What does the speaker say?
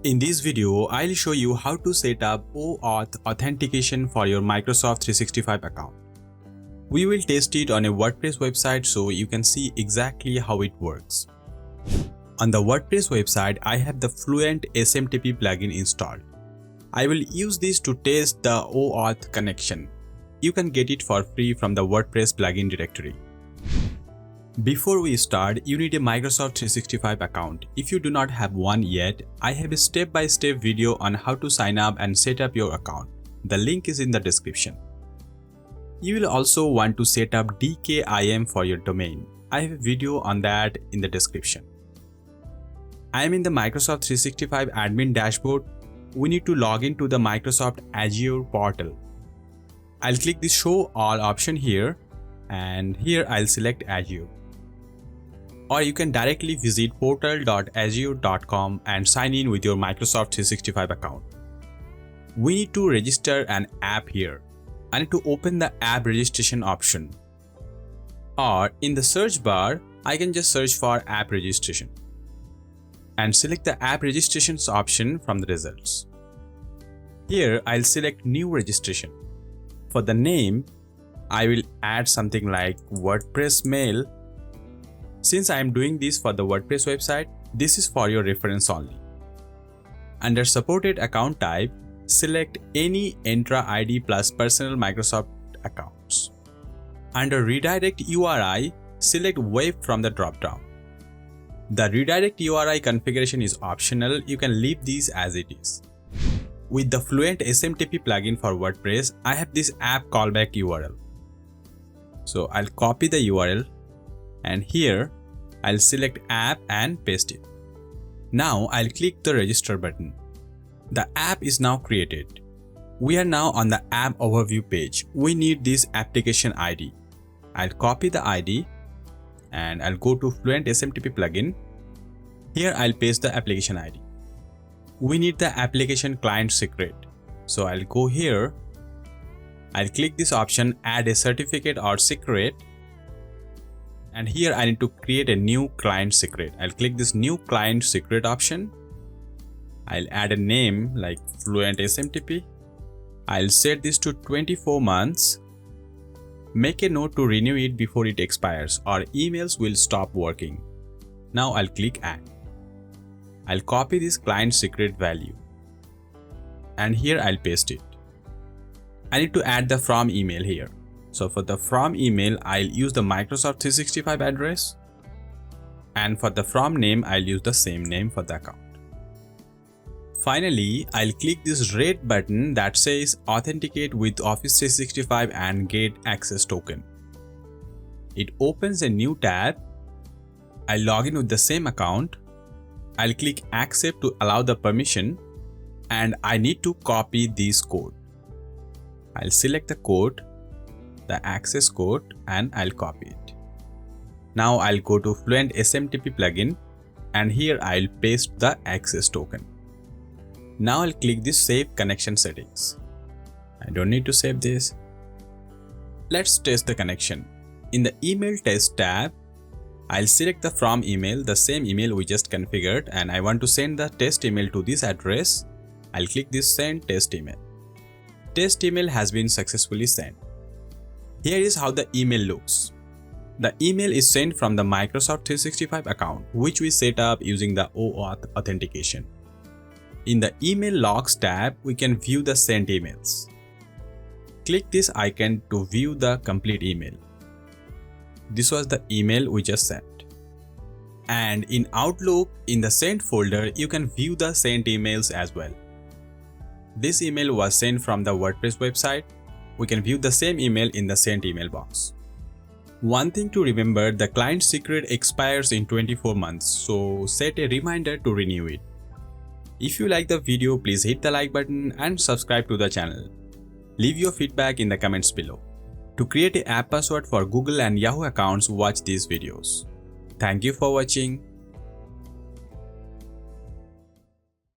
In this video, I'll show you how to set up OAuth authentication for your Microsoft 365 account. We will test it on a WordPress website so you can see exactly how it works. On the WordPress website, I have the Fluent SMTP plugin installed. I will use this to test the OAuth connection. You can get it for free from the WordPress plugin directory. Before we start, you need a Microsoft 365 account. If you do not have one yet, I have a step-by-step video on how to sign up and set up your account. The link is in the description. You will also want to set up DKIM for your domain. I have a video on that in the description. I am in the Microsoft 365 admin dashboard. We need to log into the Microsoft Azure portal. I'll click the Show All option here, and here I'll select Azure. Or you can directly visit portal.azure.com and sign in with your Microsoft 365 account. We need to register an app here. I need to open the app registration option. Or in the search bar, I can just search for app registration and select the app registrations option from the results. Here I'll select new registration. For the name, I will add something like WordPress mail. Since I am doing this for the WordPress website, this is for your reference only. Under supported account type, select any Entra ID plus personal Microsoft accounts. Under redirect URI, select web from the dropdown. The redirect URI configuration is optional. You can leave these as it is. With the Fluent SMTP plugin for WordPress, I have this app callback URL. So I'll copy the URL and here I'll select app and paste it. Now I'll click the register button. The app is now created. We are now on the app overview page. We need this application ID. I'll copy the ID and I'll go to Fluent SMTP plugin. Here I'll paste the application ID. We need the application client secret. So I'll go here. I'll click this option, add a certificate or secret. And here I need to create a new client secret. I'll click this new client secret option. I'll add a name like Fluent SMTP. I'll set this to 24 months. Make a note to renew it before it expires or emails will stop working. Now I'll click add. I'll copy this client secret value. And here I'll paste it. I need to add the from email here. So for the from email, I'll use the Microsoft 365 address. And for the from name, I'll use the same name for the account. Finally, I'll click this red button that says Authenticate with Office 365 and Get Access Token. It opens a new tab. I'll log in with the same account. I'll click Accept to allow the permission. And I need to copy this code. I'll select the code, the access code, and I'll copy it. Now I'll go to Fluent SMTP plugin and here I'll paste the access token. Now I'll click this Save Connection Settings. I don't need to save this. Let's test the connection. In the Email Test tab, I'll select the From email, the same email we just configured, and I want to send the test email to this address. I'll click this Send Test Email. Test email has been successfully sent. Here is how the email looks. The email is sent from the Microsoft 365 account, which we set up using the OAuth authentication. In the Email Logs tab, we can view the sent emails. Click this icon to view the complete email. This was the email we just sent. And in Outlook, in the Sent folder, you can view the sent emails as well. This email was sent from the WordPress website. We can view the same email in the sent email box. One thing to remember, the client secret expires in 24 months, so set a reminder to renew it. If you like the video, please hit the like button and subscribe to the channel. Leave your feedback in the comments below. To create an app password for Google and Yahoo accounts, watch these videos. Thank you for watching.